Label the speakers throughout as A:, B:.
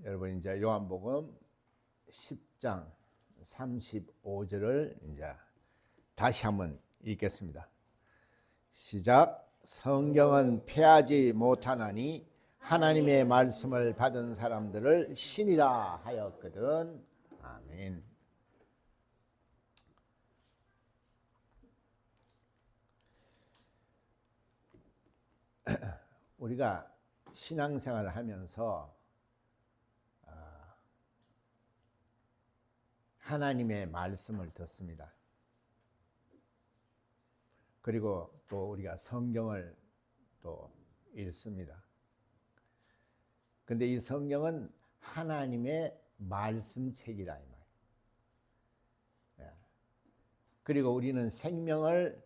A: 여러분 이제 요한복음 10장 35절을 이제 다시 한번 읽겠습니다. 시작. 성경은 폐하지 못하나니 하나님의 말씀을 받은 사람들을 신이라 하였거든. 아멘. 우리가 신앙생활을 하면서 하나님의 말씀을 듣습니다. 그리고 또 우리가 성경을 또 읽습니다. 근데 이 성경은 하나님의 말씀책이라 이 말이에요. 그리고 우리는 생명을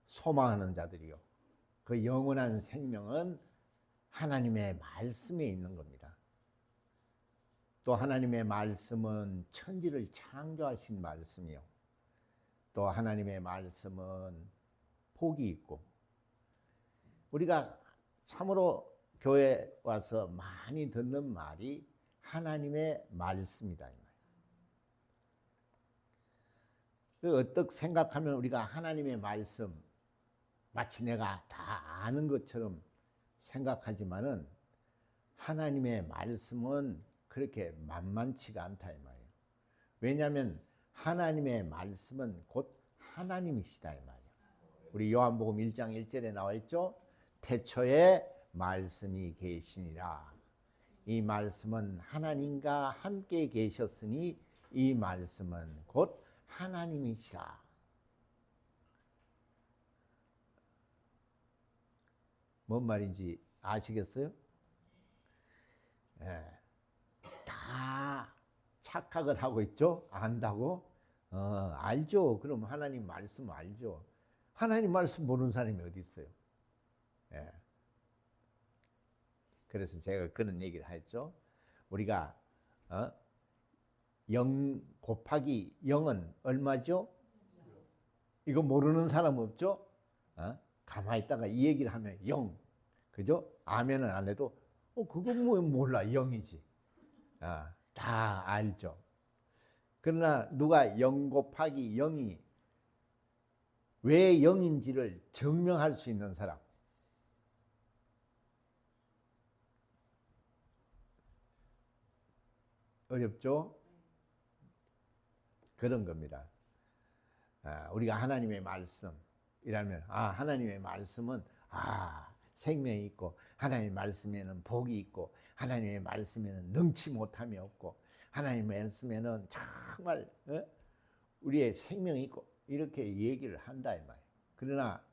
A: 소망하는 자들이요. 그 영원한 생명은 하나님의 말씀에 있는 겁니다. 또 하나님의 말씀은 천지를 창조하신 말씀이요. 또 하나님의 말씀은 복이 있고, 우리가 참으로 교회 와서 많이 듣는 말이 하나님의 말씀이다. 어떻게 생각하면 우리가 하나님의 말씀 마치 내가 다 아는 것처럼 생각하지만은 하나님의 말씀은 그렇게 만만치가 않다 이 말이에요. 왜냐하면 하나님의 말씀은 곧 하나님이시다 이 말이에요. 우리 요한복음 1장 1절에 나와 있죠. 태초에 말씀이 계시니라. 이 말씀은 하나님과 함께 계셨으니 이 말씀은 곧 하나님이시라. 뭔 말인지 아시겠어요? 예. 다 착각을 하고 있죠? 안다고? 알죠. 그럼 하나님 말씀 알죠. 하나님 말씀 모르는 사람이 어디 있어요? 예. 그래서 제가 그런 얘기를 했죠. 우리가 0 곱하기 0은 얼마죠? 이거 모르는 사람 없죠? 가만히 있다가 이 얘기를 하면 0. 그죠? 아멘은 안 해도 그건 뭐 몰라. 0이지. 다 알죠. 그러나 누가 0 곱하기 0이 왜 0인지를 증명할 수 있는 사람. 어렵죠? 그런 겁니다. 우리가 하나님의 말씀이라면 하나님의 말씀은 생명이 있고 하나님의 말씀에는 복이 있고 하나님의 말씀에는 능치 못함이 없고 하나님의 말씀에는 정말 우리의 생명이 있고 이렇게 얘기를 한다 이 말이에요. 그러나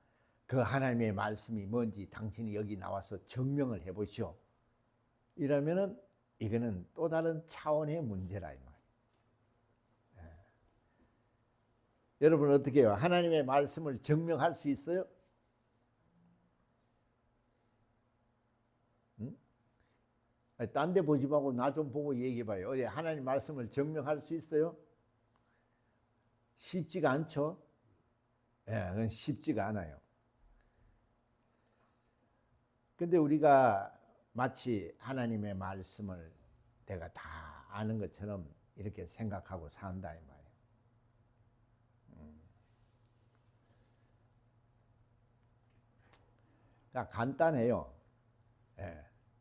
A: 그 하나님의 말씀이 뭔지 당신이 여기 나와서 증명을 해보시오. 이러면은 이거는 또 다른 차원의 문제라 이 말이에요. 여러분 어떻게 해요? 하나님의 말씀을 증명할 수 있어요? 딴 데 보지 말고 나 좀 보고 얘기해봐요. 어디 하나님 말씀을 증명할 수 있어요? 쉽지가 않죠? 그건 쉽지가 않아요. 근데 우리가 마치 하나님의 말씀을 내가 다 아는 것처럼 이렇게 생각하고 산다 이 말이에요. 그러니까 간단해요.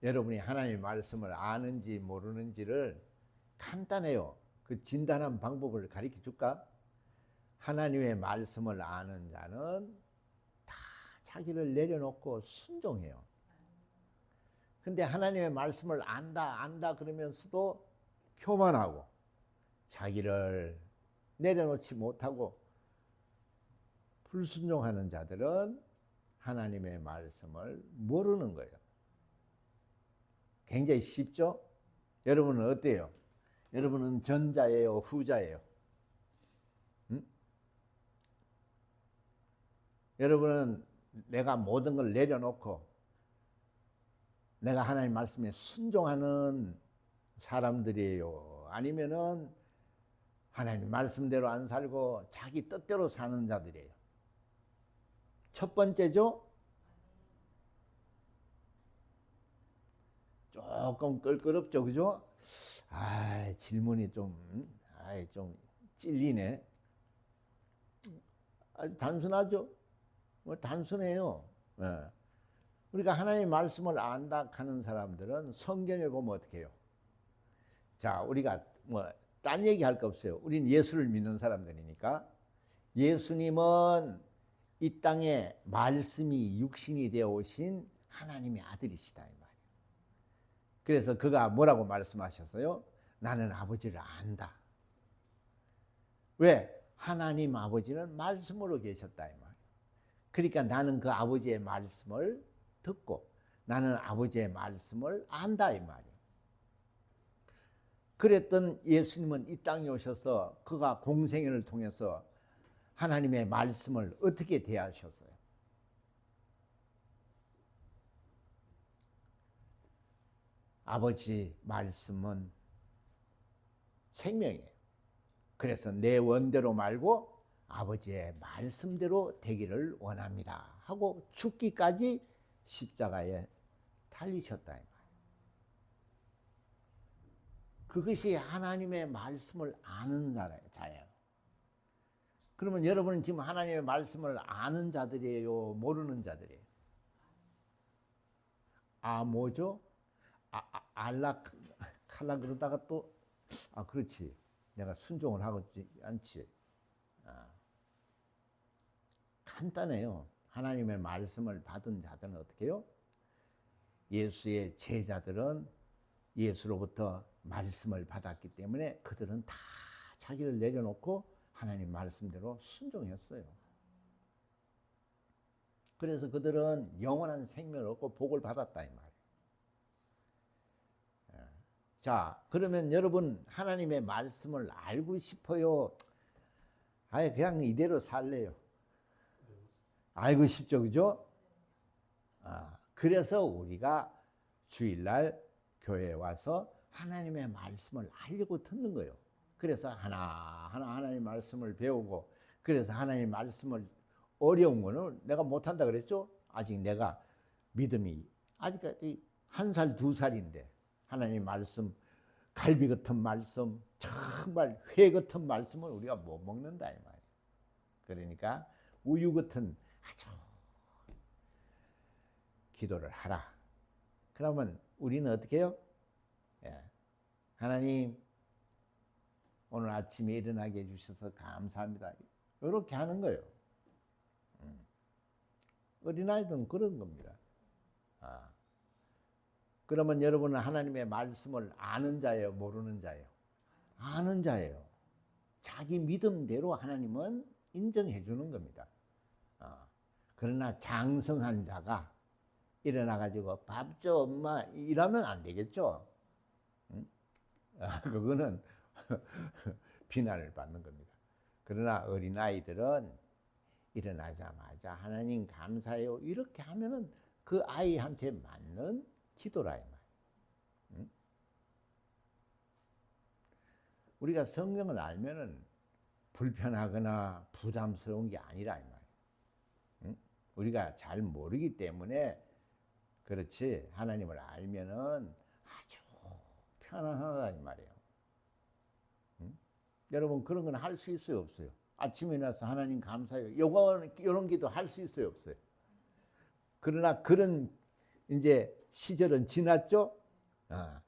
A: 여러분이 하나님의 말씀을 아는지 모르는지를 간단해요. 그 진단한 방법을 가르쳐 줄까? 하나님의 말씀을 아는 자는 다 자기를 내려놓고 순종해요. 근데 하나님의 말씀을 안다 그러면서도 교만하고 자기를 내려놓지 못하고 불순종하는 자들은 하나님의 말씀을 모르는 거예요. 굉장히 쉽죠? 여러분은 어때요? 여러분은 전자예요? 후자예요? 여러분은 내가 모든 걸 내려놓고 내가 하나님 말씀에 순종하는 사람들이에요? 아니면은 하나님 말씀대로 안 살고 자기 뜻대로 사는 자들이에요? 첫 번째죠? 조금 껄끄럽죠, 그죠? 질문이 좀 찔리네. 단순하죠? 단순해요. 예. 우리가 하나님의 말씀을 안다 하는 사람들은 성경에 보면 어떻게 해요? 자, 우리가 딴 얘기 할 거 없어요. 우린 예수를 믿는 사람들이니까. 예수님은 이 땅에 말씀이 육신이 되어 오신 하나님의 아들이시다 이 말이에요. 그래서 그가 뭐라고 말씀하셨어요? 나는 아버지를 안다. 왜? 하나님 아버지는 말씀으로 계셨다 이 말이에요. 그러니까 나는 그 아버지의 말씀을 듣고 나는 아버지의 말씀을 안다 이 말이에요. 그랬던 예수님은 이 땅에 오셔서 그가 공생애를 통해서 하나님의 말씀을 어떻게 대하셨어요? 아버지 말씀은 생명이에요. 그래서 내 원대로 말고 아버지의 말씀대로 되기를 원합니다 하고 죽기까지 십자가에 달리셨다 이 말이에요. 그것이 하나님의 말씀을 아는 자예요. 그러면 여러분은 지금 하나님의 말씀을 아는 자들이에요? 모르는 자들이에요? 뭐죠? 알라 칼라 그러다가 또 그렇지. 내가 순종을 하고 있지 않지. 간단해요. 하나님의 말씀을 받은 자들은 어떻게 해요? 예수의 제자들은 예수로부터 말씀을 받았기 때문에 그들은 다 자기를 내려놓고 하나님 말씀대로 순종했어요. 그래서 그들은 영원한 생명을 얻고 복을 받았다 이 말이에요. 자, 그러면 여러분 하나님의 말씀을 알고 싶어요? 그냥 이대로 살래요? 알고 싶죠, 그죠? 그래서 우리가 주일날 교회에 와서 하나님의 말씀을 알려고 듣는 거예요. 그래서 하나하나 하나님의 말씀을 배우고, 그래서 하나님의 말씀을 어려운 거는 내가 못한다 그랬죠? 아직 내가 믿음이 아직까지 1살, 2살인데 하나님의 말씀, 갈비 같은 말씀, 정말 회 같은 말씀을 우리가 못 먹는다 이 말이에요. 그러니까 우유 같은 아주 기도를 하라. 그러면 우리는 어떻게 해요? 하나님 오늘 아침에 일어나게 해주셔서 감사합니다. 이렇게 하는 거예요. 어린아이들은 그런 겁니다. 그러면 여러분은 하나님의 말씀을 아는 자예요? 모르는 자예요? 아는 자예요. 자기 믿음대로 하나님은 인정해 주는 겁니다. 그러나 장성한 자가 일어나가지고 밥 줘 엄마 이러면 안 되겠죠. 그거는 비난을 받는 겁니다. 그러나 어린아이들은 일어나자마자 하나님 감사해요 이렇게 하면은 그 아이한테 맞는 기도라 이 말이에요. 우리가 성경을 알면은 불편하거나 부담스러운 게 아니라 이 말이에요. 우리가 잘 모르기 때문에 그렇지, 하나님을 알면은 아주 편안하다 이 말이에요. 여러분 그런 건 할 수 있어요, 없어요? 아침에 일어나서 하나님 감사해요 이런 기도 할 수 있어요, 없어요? 그러나 그런 이제 시절은 지났죠.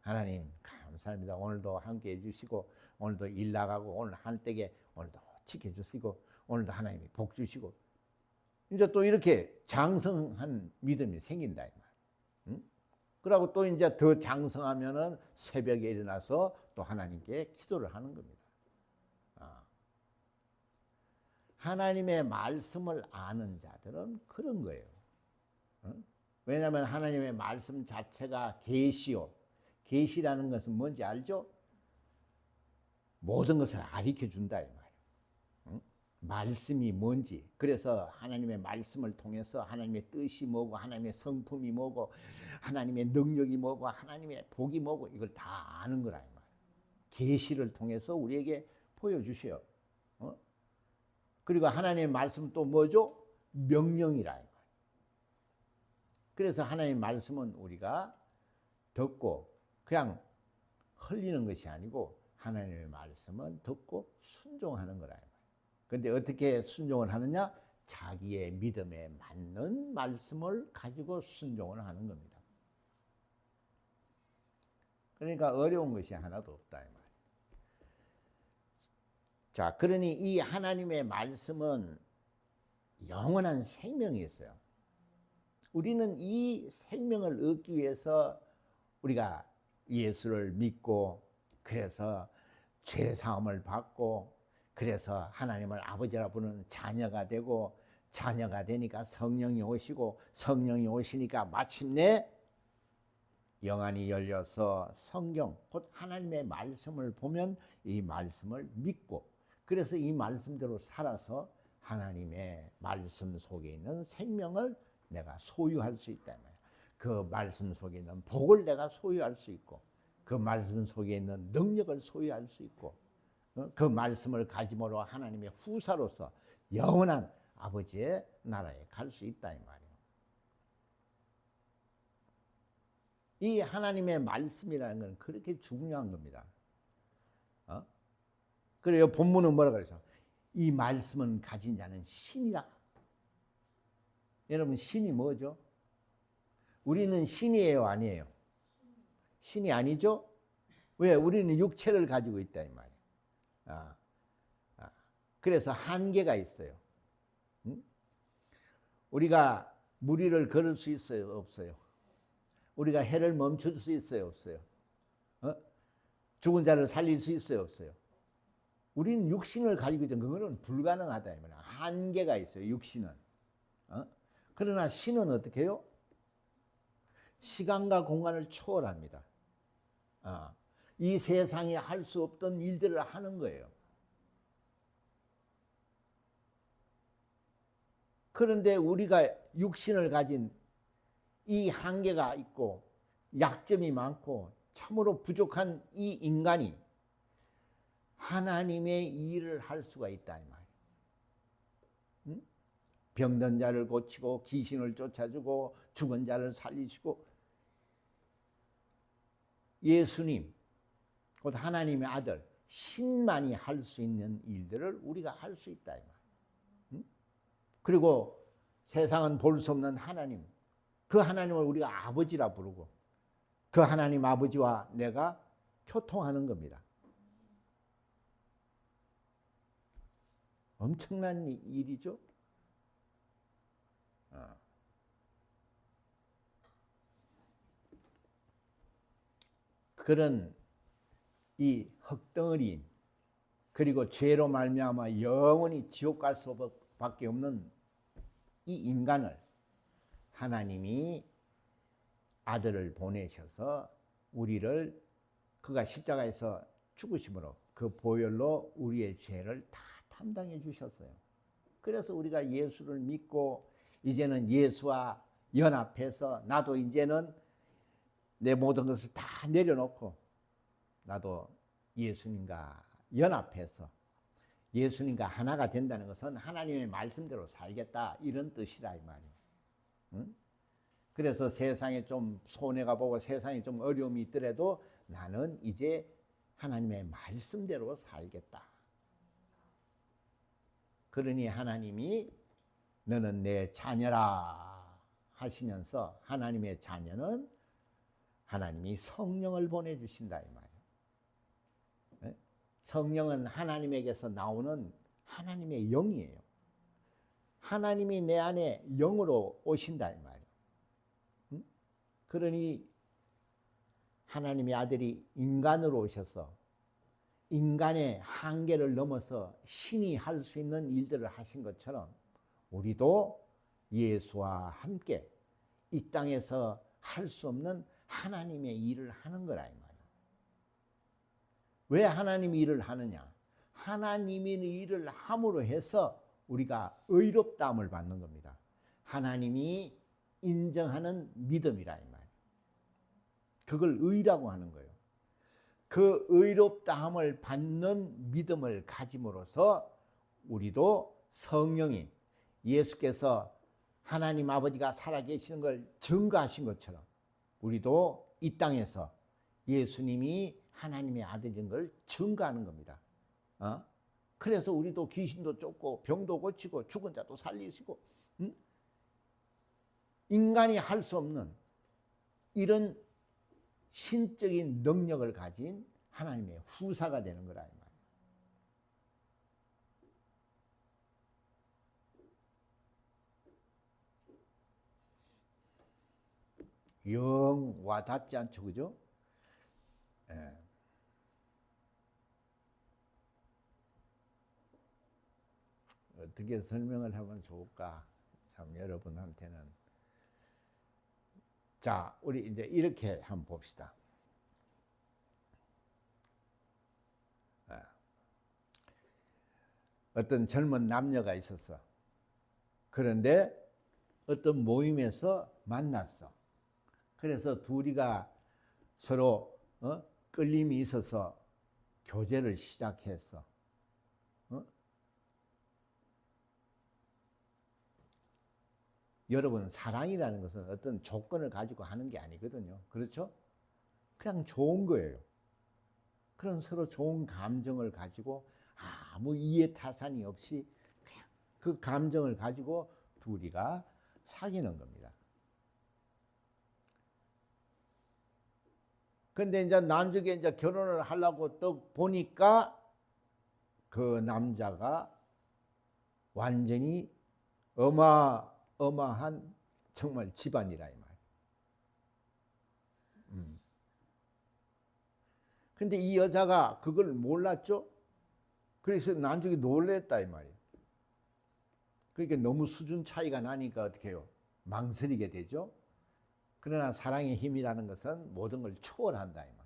A: 하나님 감사합니다. 오늘도 함께 해주시고 오늘도 일 나가고 오늘 한때에 오늘도 지켜주시고 오늘도 하나님이 복 주시고 이제 또 이렇게 장성한 믿음이 생긴다 이 말. 그러고 또 이제 더 장성하면은 새벽에 일어나서 또 하나님께 기도를 하는 겁니다. 하나님의 말씀을 아는 자들은 그런 거예요. 왜냐하면 하나님의 말씀 자체가 계시요. 계시라는 것은 뭔지 알죠? 모든 것을 가르쳐 준다 이 말이에요. 말씀이 뭔지. 그래서 하나님의 말씀을 통해서 하나님의 뜻이 뭐고 하나님의 성품이 뭐고 하나님의 능력이 뭐고 하나님의 복이 뭐고 이걸 다 아는 거라 이 말이에요. 계시를 통해서 우리에게 보여주셔요. 그리고 하나님의 말씀은 또 뭐죠? 명령이라 이 말이에요. 그래서 하나님의 말씀은 우리가 듣고 그냥 흘리는 것이 아니고 하나님의 말씀은 듣고 순종하는 거라. 그런데 어떻게 순종을 하느냐? 자기의 믿음에 맞는 말씀을 가지고 순종을 하는 겁니다. 그러니까 어려운 것이 하나도 없다 이 말이에요. 자, 그러니 이 하나님의 말씀은 영원한 생명이 있어요. 우리는 이 생명을 얻기 위해서 우리가 예수를 믿고 그래서 죄 사함을 받고 그래서 하나님을 아버지라 부르는 자녀가 되고 자녀가 되니까 성령이 오시고 성령이 오시니까 마침내 영안이 열려서 성경 곧 하나님의 말씀을 보면 이 말씀을 믿고 그래서 이 말씀대로 살아서 하나님의 말씀 속에 있는 생명을 내가 소유할 수 있다 말이야. 그 말씀 속에 있는 복을 내가 소유할 수 있고 그 말씀 속에 있는 능력을 소유할 수 있고 그 말씀을 가짐으로 하나님의 후사로서 영원한 아버지의 나라에 갈 수 있다 이 말이에요. 이 하나님의 말씀이라는 건 그렇게 중요한 겁니다. 그래요. 본문은 뭐라 그러죠? 이 말씀은 가진 자는 신이라. 여러분 신이 뭐죠? 우리는 신이에요, 아니에요? 신이 아니죠? 왜? 우리는 육체를 가지고 있다 이 말이에요. 그래서 한계가 있어요. 우리가 무리를 걸을 수 있어요, 없어요? 우리가 해를 멈출 수 있어요, 없어요? 죽은 자를 살릴 수 있어요, 없어요? 우리는 육신을 가지고 있던 그거는 불가능하다 이 말이야. 한계가 있어요, 육신은. 그러나 신은 어떻게 해요? 시간과 공간을 초월합니다. 이 세상에 할 수 없던 일들을 하는 거예요. 그런데 우리가 육신을 가진 이 한계가 있고 약점이 많고 참으로 부족한 이 인간이 하나님의 일을 할 수가 있다 이 말이에요. 병든 자를 고치고 귀신을 쫓아주고 죽은 자를 살리시고 예수님 곧 하나님의 아들 신만이 할 수 있는 일들을 우리가 할 수 있다 이 말이에요. 그리고 세상은 볼 수 없는 하나님 그 하나님을 우리가 아버지라 부르고 그 하나님 아버지와 내가 교통하는 겁니다. 엄청난 일이죠. 그런 이 흙덩어리인 그리고 죄로 말미암아 영원히 지옥 갈 수밖에 없는 이 인간을 하나님이 아들을 보내셔서 우리를 그가 십자가에서 죽으심으로 그 보혈로 우리의 죄를 다 담당해 주셨어요. 그래서 우리가 예수를 믿고 이제는 예수와 연합해서 나도 이제는 내 모든 것을 다 내려놓고 나도 예수님과 연합해서 예수님과 하나가 된다는 것은 하나님의 말씀대로 살겠다 이런 뜻이라 이 말이에요. 응? 그래서 세상에 좀 손해가 보고 세상에 좀 어려움이 있더라도 나는 이제 하나님의 말씀대로 살겠다. 그러니 하나님이 너는 내 자녀라 하시면서 하나님의 자녀는 하나님이 성령을 보내주신다 이 말이에요. 성령은 하나님에게서 나오는 하나님의 영이에요. 하나님이 내 안에 영으로 오신다 이 말이에요. 그러니 하나님의 아들이 인간으로 오셔서 인간의 한계를 넘어서 신이 할 수 있는 일들을 하신 것처럼 우리도 예수와 함께 이 땅에서 할 수 없는 하나님의 일을 하는 거라 이 말이에요. 왜 하나님이 일을 하느냐? 하나님이 일을 함으로 해서 우리가 의롭다함을 받는 겁니다. 하나님이 인정하는 믿음이라 이 말이에요. 그걸 의라고 하는 거예요. 그 의롭다함을 받는 믿음을 가짐으로써 우리도 성령이 예수께서 하나님 아버지가 살아계시는 걸 증거하신 것처럼 우리도 이 땅에서 예수님이 하나님의 아들인 걸 증거하는 겁니다. 그래서 우리도 귀신도 쫓고 병도 고치고 죽은 자도 살리시고 인간이 할 수 없는 이런 신적인 능력을 가진 하나님의 후사가 되는 거라 이 말이에요. 영 와닿지 않죠, 그죠? 예. 어떻게 설명을 하면 좋을까? 참 여러분한테는. 자, 우리 이제 이렇게 한번 봅시다. 어떤 젊은 남녀가 있었어. 그런데 어떤 모임에서 만났어. 그래서 둘이가 서로 끌림이 있어서 교제를 시작했어. 여러분, 사랑이라는 것은 어떤 조건을 가지고 하는 게 아니거든요. 그렇죠? 그냥 좋은 거예요. 그런 서로 좋은 감정을 가지고 아무 이해 타산이 없이 그냥 그 감정을 가지고 둘이가 사귀는 겁니다. 근데 이제 나중에 이제 결혼을 하려고 또 보니까 그 남자가 완전히 어마어마한 정말 집안이라 이 말. 근데 이 여자가 그걸 몰랐죠? 그래서 나중에 놀랬다 이 말이에요. 그러니까 너무 수준 차이가 나니까 어떻게 해요? 망설이게 되죠. 그러나 사랑의 힘이라는 것은 모든 걸 초월한다 이 말.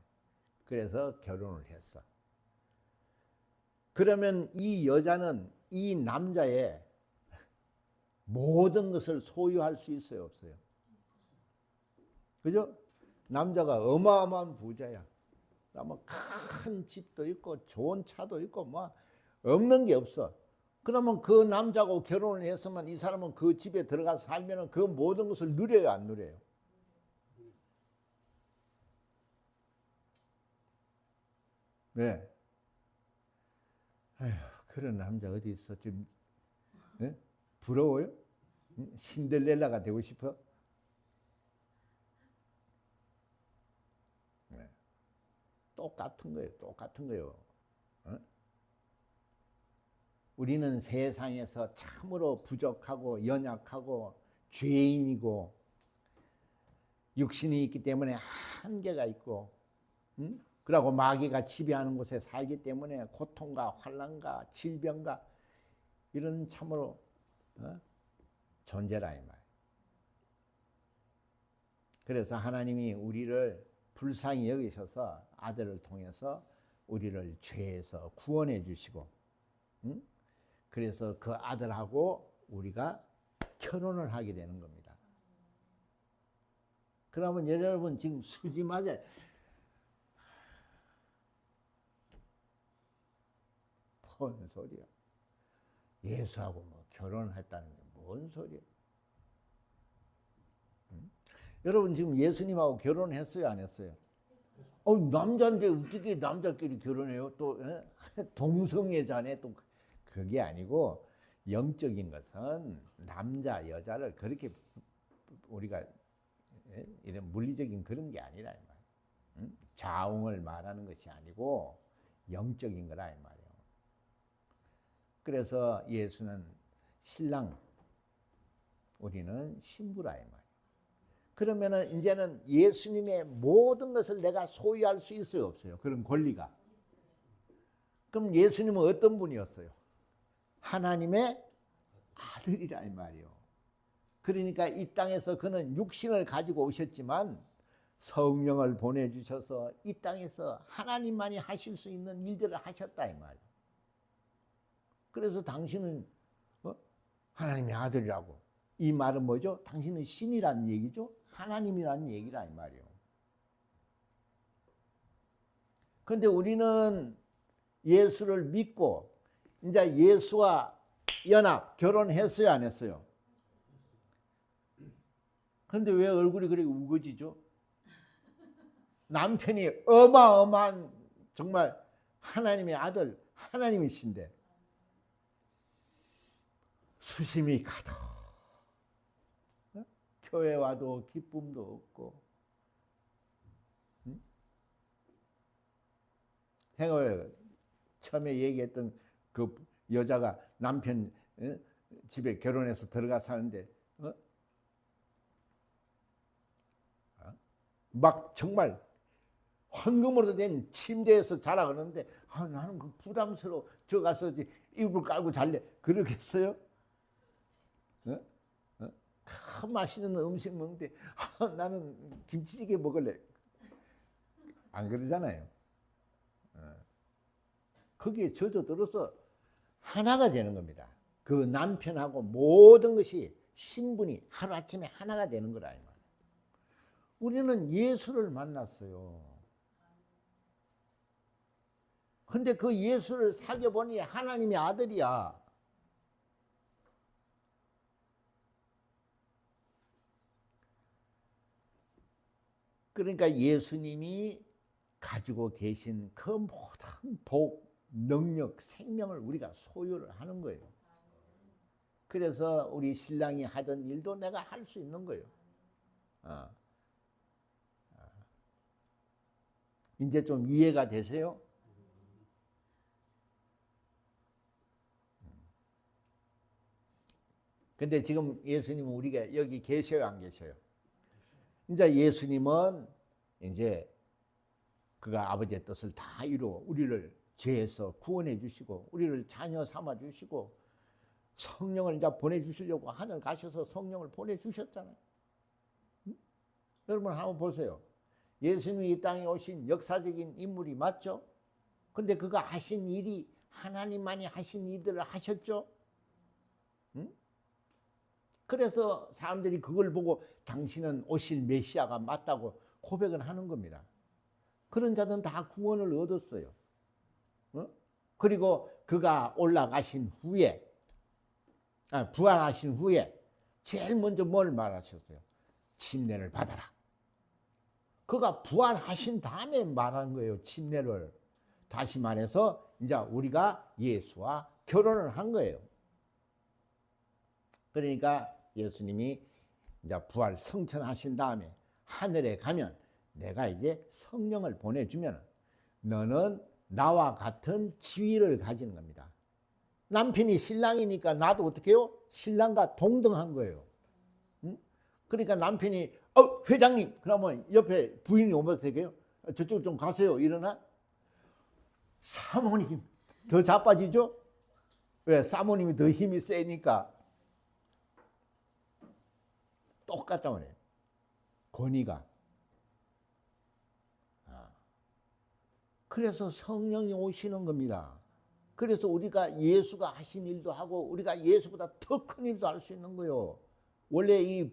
A: 그래서 결혼을 했어. 그러면 이 여자는 이 남자의 모든 것을 소유할 수 있어요, 없어요? 그죠? 남자가 어마어마한 부자야. 뭐 큰 집도 있고 좋은 차도 있고 뭐 없는 게 없어. 그러면 그 남자하고 결혼을 했으면 이 사람은 그 집에 들어가서 살면 그 모든 것을 누려요, 안 누려요? 네. 아휴, 그런 남자 어디 있어? 좀 네? 부러워요? 신데렐라가 되고 싶어? 네. 똑같은 거예요. 똑같은 거예요. 우리는 세상에서 참으로 부족하고 연약하고 죄인이고 육신이 있기 때문에 한계가 있고 그리고 마귀가 지배하는 곳에 살기 때문에 고통과 환난과 질병과 이런 참으로 존재라 이 말. 그래서 하나님이 우리를 불쌍히 여기셔서 아들을 통해서 우리를 죄에서 구원해 주시고 그래서 그 아들하고 우리가 결혼을 하게 되는 겁니다. 그러면 여러분 지금 수지 맞아요. 뭔 소리야. 예수하고 뭐 결혼했다는 게 뭔 소리야. 여러분 지금 예수님하고 결혼했어요, 안 했어요? 남자인데 어떻게 남자끼리 결혼해요? 또 동성애자네. 또 그게 아니고 영적인 것은 남자 여자를 그렇게 우리가 이런 물리적인 그런 게 아니라 이 말. 자웅을 말하는 것이 아니고 영적인 거라 이 말이에요. 그래서 예수는 신랑, 우리는 신부라 이 말이에요. 그러면은 이제는 예수님의 모든 것을 내가 소유할 수 있어요, 없어요? 그런 권리가. 그럼 예수님은 어떤 분이었어요? 하나님의 아들이라 이 말이에요. 그러니까 이 땅에서 그는 육신을 가지고 오셨지만 성령을 보내주셔서 이 땅에서 하나님만이 하실 수 있는 일들을 하셨다 이 말이에요. 그래서 당신은 하나님의 아들이라고. 이 말은 뭐죠? 당신은 신이라는 얘기죠? 하나님이라는 얘기라 이 말이에요. 그런데 우리는 예수를 믿고 이제 예수와 연합, 결혼했어요, 안 했어요? 그런데 왜 얼굴이 그렇게 우거지죠? 남편이 어마어마한 정말 하나님의 아들, 하나님이신데 수심이 가득, 교회 와도 기쁨도 없고, 생각해, 처음에 얘기했던 그 여자가 남편 집에 결혼해서 들어가 사는데 막 정말 황금으로 된 침대에서 자라 그러는데 나는 그 부담스러워. 저 가서 이불 깔고 잘래. 그러겠어요? 큰 맛있는 음식 먹는데 나는 김치찌개 먹을래. 안 그러잖아요. 거기에 젖어들어서 하나가 되는 겁니다. 그 남편하고 모든 것이 신분이 하루아침에 하나가 되는 거라 이 말이에요. 우리는 예수를 만났어요. 근데 그 예수를 사귀어보니 하나님의 아들이야. 그러니까 예수님이 가지고 계신 그 모든 복, 능력, 생명을 우리가 소유를 하는 거예요. 그래서 우리 신랑이 하던 일도 내가 할 수 있는 거예요. 이제 좀 이해가 되세요? 근데 지금 예수님은 우리가 여기 계셔요, 안 계셔요? 이제 예수님은 이제 그가 아버지의 뜻을 다 이루어 우리를 죄에서 구원해 주시고 우리를 자녀 삼아 주시고 성령을 이제 보내주시려고 하늘 가셔서 성령을 보내주셨잖아요. 응? 여러분 한번 보세요. 예수님이 이 땅에 오신 역사적인 인물이 맞죠? 근데 그가 하신 일이 하나님만이 하신 일들을 하셨죠? 응? 그래서 사람들이 그걸 보고 당신은 오실 메시아가 맞다고 고백을 하는 겁니다. 그런 자들은 다 구원을 얻었어요. 그리고 그가 올라가신 후에 부활하신 후에 제일 먼저 뭘 말하셨어요? 침례를 받아라. 그가 부활하신 다음에 말한 거예요. 침례를. 다시 말해서 이제 우리가 예수와 결혼을 한 거예요. 그러니까 예수님이 이제 부활 성천하신 다음에 하늘에 가면 내가 이제 성령을 보내주면 너는 나와 같은 지위를 가지는 겁니다. 남편이 신랑이니까 나도 어떻게 해요? 신랑과 동등한 거예요. 응? 그러니까 남편이 회장님 그러면 옆에 부인이 오면 어떻게 해요? 저쪽 좀 가세요. 이러나 사모님 더 자빠지죠? 왜? 사모님이 더 힘이 세니까. 똑같단 말이에요. 권위가. 그래서 성령이 오시는 겁니다. 그래서 우리가 예수가 하신 일도 하고 우리가 예수보다 더 큰 일도 할 수 있는 거예요. 원래 이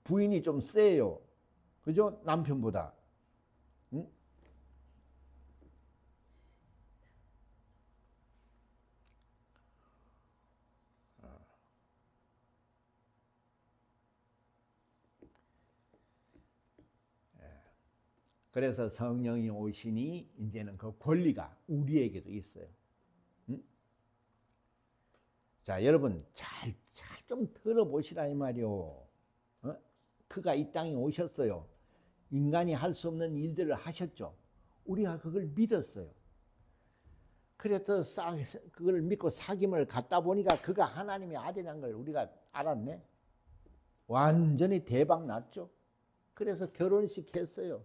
A: 부인이 좀 세요. 그죠? 남편보다. 응? 그래서 성령이 오시니 이제는 그 권리가 우리에게도 있어요. 응? 자, 여러분 잘 좀 들어보시라 이 말이요. 그가 이 땅에 오셨어요. 인간이 할 수 없는 일들을 하셨죠. 우리가 그걸 믿었어요. 그래서 그걸 믿고 사귐을 갖다 보니까 그가 하나님의 아들이라는 걸 우리가 알았네. 완전히 대박 났죠. 그래서 결혼식 했어요.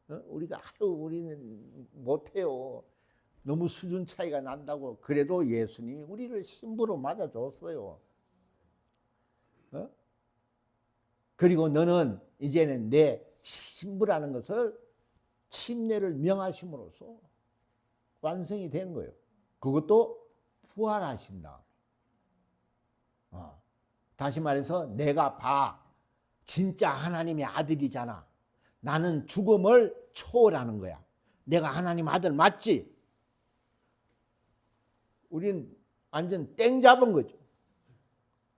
A: 우리가 우리는 못해요. 너무 수준 차이가 난다고. 그래도 예수님이 우리를 신부로 맞아줬어요. 그리고 너는 이제는 내 신부라는 것을 침례를 명하심으로써 완성이 된 거예요. 그것도 부활하신다. 다시 말해서 내가 봐. 진짜 하나님의 아들이잖아. 나는 죽음을 초월하는 거야. 내가 하나님 아들 맞지? 우린 완전 땡 잡은 거죠.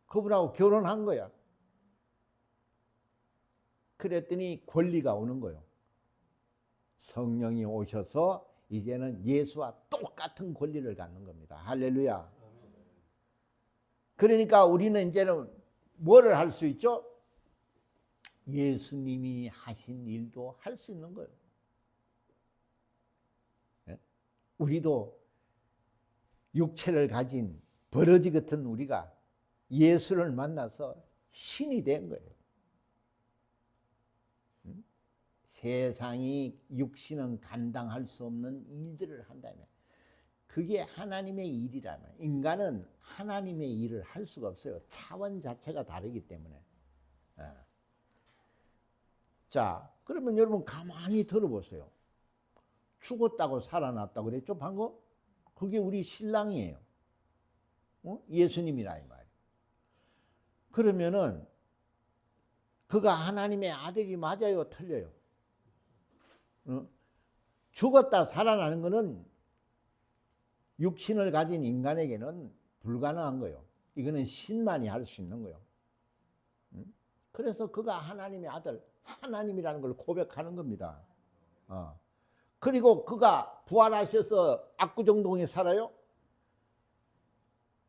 A: 그분하고 결혼한 거야. 그랬더니 권리가 오는 거예요. 성령이 오셔서 이제는 예수와 똑같은 권리를 갖는 겁니다. 할렐루야. 그러니까 우리는 이제는 뭐를 할 수 있죠? 예수님이 하신 일도 할 수 있는 거예요. 우리도 육체를 가진 버러지 같은 우리가 예수를 만나서 신이 된 거예요. 세상이 육신은 감당할 수 없는 일들을 한다면 그게 하나님의 일이라면, 인간은 하나님의 일을 할 수가 없어요. 차원 자체가 다르기 때문에. 자, 그러면 여러분 가만히 들어보세요. 죽었다고 살아났다고 그랬죠 방금? 그게 우리 신랑이에요. 예수님이라 이 말이에요. 그러면은 그가 하나님의 아들이 맞아요, 틀려요? 죽었다 살아나는 것은 육신을 가진 인간에게는 불가능한 거예요. 이거는 신만이 할 수 있는 거예요. 그래서 그가 하나님의 아들, 하나님이라는 걸 고백하는 겁니다. 그리고 그가 부활하셔서 압구정동에 살아요?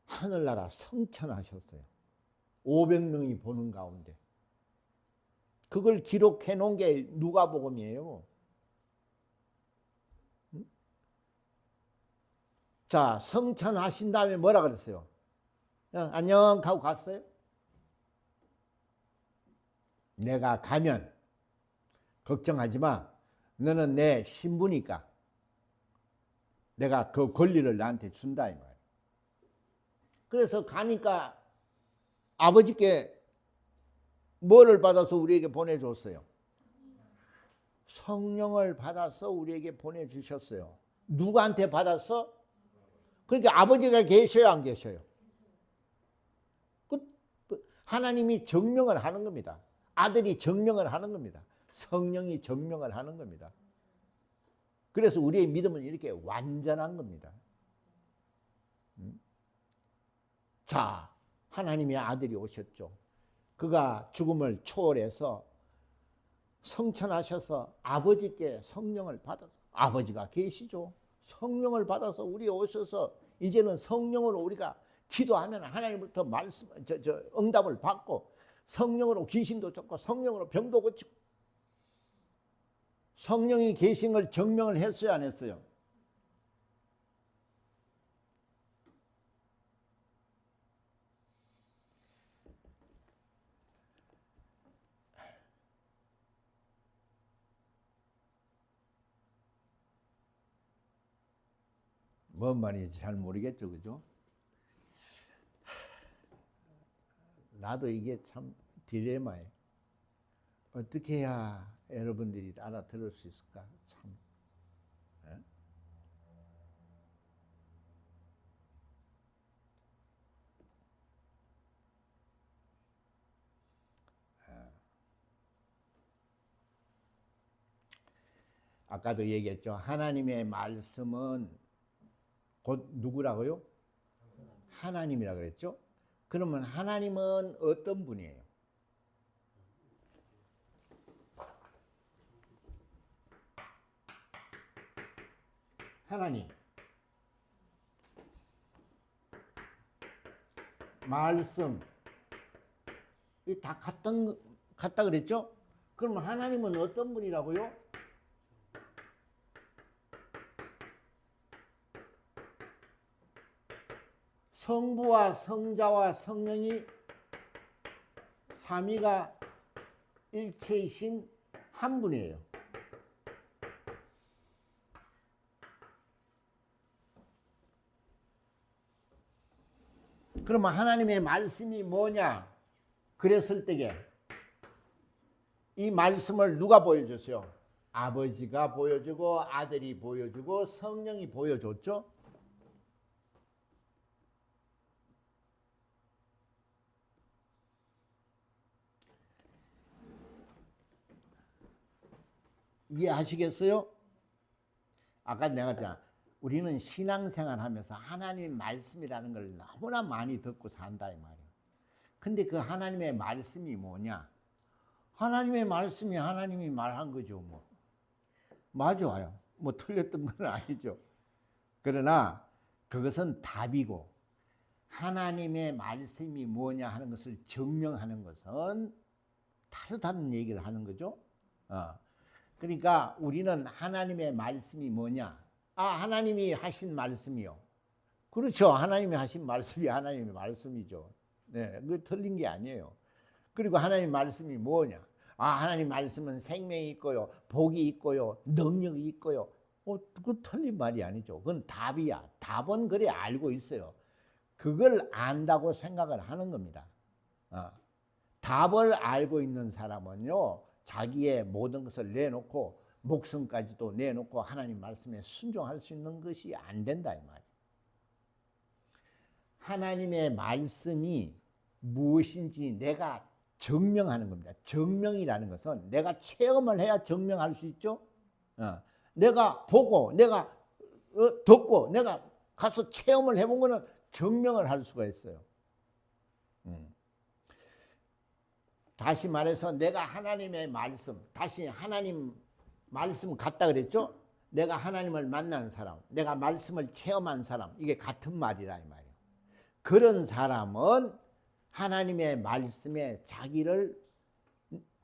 A: 하늘나라 성천하셨어요. 500명이 보는 가운데. 그걸 기록해 놓은 게 누가복음이에요. 자, 성천하신 다음에 뭐라 그랬어요? 그냥 안녕 하고 갔어요? 내가 가면 걱정하지 마. 너는 내 신부니까 내가 그 권리를 나한테 준다 이 말이에요. 그래서 가니까 아버지께 뭐를 받아서 우리에게 보내줬어요? 성령을 받아서 우리에게 보내주셨어요. 누구한테 받았어? 그러니까 아버지가 계셔요, 안 계셔요? 하나님이 정명을 하는 겁니다. 아들이 정명을 하는 겁니다. 성령이 정명을 하는 겁니다. 그래서 우리의 믿음은 이렇게 완전한 겁니다. 자, 하나님의 아들이 오셨죠. 그가 죽음을 초월해서 성천하셔서 아버지께 성령을 받아서, 아버지가 계시죠. 성령을 받아서 우리에 오셔서 이제는 성령으로 우리가 기도하면 하나님부터 말씀, 응답을 받고, 성령으로 귀신도 쫓고 성령으로 병도 고치고, 성령이 계신 걸 증명을 했어요, 안 했어요? 뭔 말인지 잘 모르겠죠, 그죠? 나도 이게 참 딜레마예요. 어떻게 해야 여러분들이 알아들을 수 있을까? 참. 아까도 얘기했죠. 하나님의 말씀은 곧 누구라고요? 하나님이라 그랬죠. 그러면 하나님은 어떤 분이에요? 하나님, 말씀, 이 다 같다 그랬죠? 그러면 하나님은 어떤 분이라고요? 성부와 성자와 성령이 삼위가 일체이신 한 분이에요. 그러면 하나님의 말씀이 뭐냐? 그랬을 때에 이 말씀을 누가 보여줬어요? 아버지가 보여주고 아들이 보여주고 성령이 보여줬죠? 이해하시겠어요? 아까 내가 했잖아. 우리는 신앙생활 하면서 하나님의 말씀이라는 걸 너무나 많이 듣고 산다 이 말이에요. 근데 그 하나님의 말씀이 뭐냐? 하나님의 말씀이 하나님이 말한 거죠 뭐. 맞아요. 뭐 틀렸던 건 아니죠. 그러나 그것은 답이고 하나님의 말씀이 뭐냐 하는 것을 증명하는 것은 다른 얘기를 하는 거죠. 그러니까 우리는 하나님의 말씀이 뭐냐? 하나님이 하신 말씀이요. 그렇죠. 하나님이 하신 말씀이 하나님의 말씀이죠. 네, 그거 틀린 게 아니에요. 그리고 하나님 말씀이 뭐냐? 하나님 말씀은 생명이 있고요, 복이 있고요, 능력이 있고요. 그거 틀린 말이 아니죠. 그건 답이야. 답은 그래 알고 있어요. 그걸 안다고 생각을 하는 겁니다. 답을 알고 있는 사람은요, 자기의 모든 것을 내놓고 목숨까지도 내놓고 하나님 말씀에 순종할 수 있는 것이 안 된다 이 말이에요. 하나님의 말씀이 무엇인지 내가 증명하는 겁니다. 증명이라는 것은 내가 체험을 해야 증명할 수 있죠. 내가 보고 내가 듣고 내가 가서 체험을 해본 거는 증명을 할 수가 있어요. 다시 말해서 내가 하나님의 말씀, 다시 하나님 말씀 같다 그랬죠? 내가 하나님을 만난 사람, 내가 말씀을 체험한 사람, 이게 같은 말이라 이 말이에요. 그런 사람은 하나님의 말씀에 자기를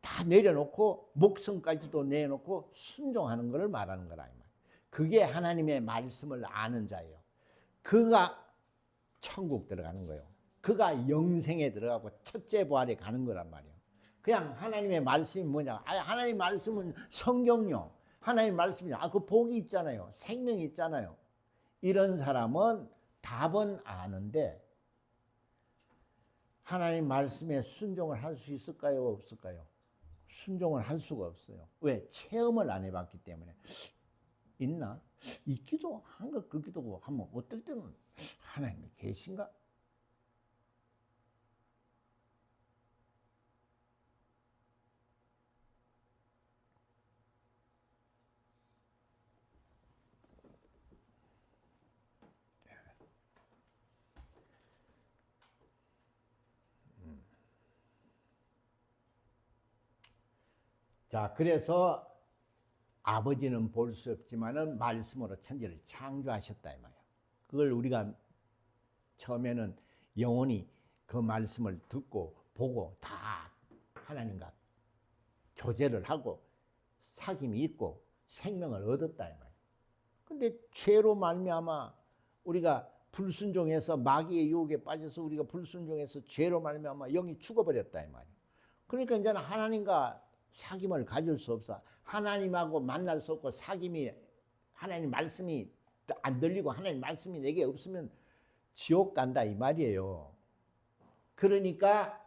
A: 다 내려놓고 목숨까지도 내놓고 순종하는 것을 말하는 거라 이 말이에요. 그게 하나님의 말씀을 아는 자예요. 그가 천국 들어가는 거예요. 그가 영생에 들어가고 첫째 부활에 가는 거란 말이에요. 그냥 하나님의 말씀이 뭐냐? 하나님 말씀은 성경요. 하나님 말씀이 그 복이 있잖아요. 생명이 있잖아요. 이런 사람은 답은 아는데 하나님 말씀에 순종을 할 수 있을까요? 없을까요? 순종을 할 수가 없어요. 왜? 체험을 안 해봤기 때문에. 있나? 있기도 한 것 같기도 하면 어떨 때는 하나님이 계신가? 자, 그래서 아버지는 볼 수 없지만은 말씀으로 천지를 창조하셨다 이 말이야. 그걸 우리가 처음에는 영원히 그 말씀을 듣고 보고 다 하나님과 교제를 하고 사귐이 있고 생명을 얻었다 이 말이야. 근데 죄로 말미암아 우리가 불순종해서 마귀의 유혹에 빠져서 우리가 불순종해서 죄로 말미암아 영이 죽어버렸다 이 말이야. 그러니까 이제는 하나님과 사귐을 가질 수 없어. 하나님하고 만날 수 없고 사귐이 하나님 말씀이 안 들리고 하나님 말씀이 내게 없으면 지옥 간다 이 말이에요. 그러니까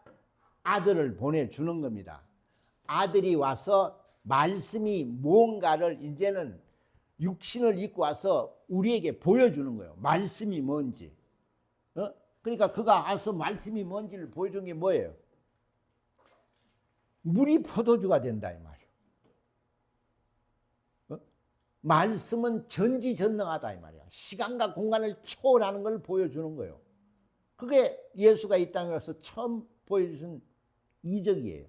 A: 아들을 보내주는 겁니다. 아들이 와서 말씀이 뭔가를 이제는 육신을 입고 와서 우리에게 보여주는 거예요. 말씀이 뭔지. 그러니까 그가 와서 말씀이 뭔지를 보여준 게 뭐예요? 물이 포도주가 된다 이 말이에요. 말씀은 전지전능하다 이 말이야. 시간과 공간을 초월하는 걸 보여주는 거예요. 그게 예수가 이 땅에 와서 처음 보여준 이적이에요.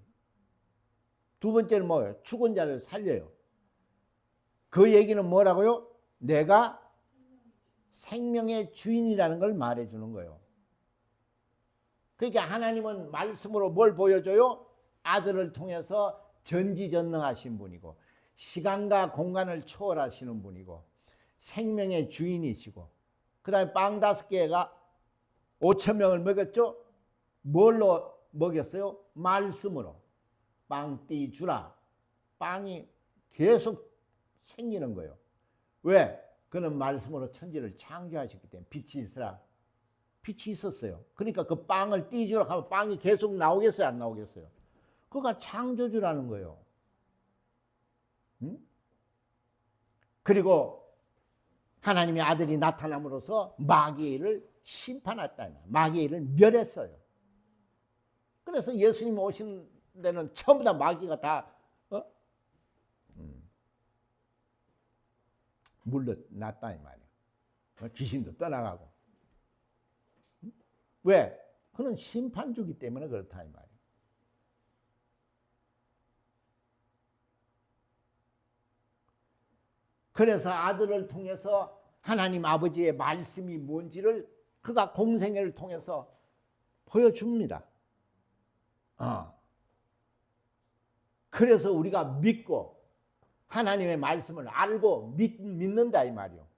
A: 두 번째는 뭐예요? 죽은 자를 살려요. 그 얘기는 뭐라고요? 내가 생명의 주인이라는 걸 말해주는 거예요. 그러니까 하나님은 말씀으로 뭘 보여줘요? 아들을 통해서 전지전능하신 분이고 시간과 공간을 초월하시는 분이고 생명의 주인이시고 그 다음에 빵 5개가 5,000명을 먹였죠? 뭘로 먹였어요? 말씀으로. 빵띠 주라. 빵이 계속 생기는 거예요. 왜? 그는 말씀으로 천지를 창조하셨기 때문에 빛이 있으라. 빛이 있었어요. 그러니까 그 빵을 띠주라 하면 빵이 계속 나오겠어요? 안 나오겠어요? 그가 창조주라는 거예요. 그리고 하나님의 아들이 나타남으로써 마귀를 심판했다. 마귀를 멸했어요. 그래서 예수님 오신 데는 전부 다 마귀가 다 물러났다 이 말이에요. 귀신도 떠나가고. 왜? 그는 심판주기 때문에 그렇다 이 말이에요. 그래서 아들을 통해서 하나님 아버지의 말씀이 뭔지를 그가 공생애를 통해서 보여줍니다. 그래서 우리가 믿고 하나님의 말씀을 알고 믿는다 이 말이요.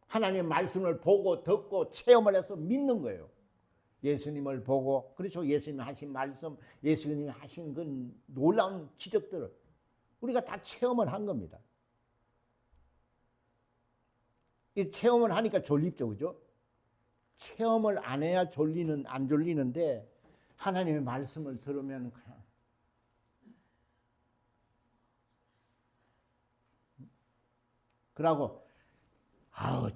A: 하나님의 말씀을 보고 듣고 체험을 해서 믿는 거예요. 예수님을 보고, 그렇죠. 예수님이 하신 말씀, 예수님이 하신 그 놀라운 기적들을 우리가 다 체험을 한 겁니다. 이 체험을 하니까 졸립죠, 그죠? 체험을 안 해야 안 졸리는데 하나님의 말씀을 들으면 그냥 그러고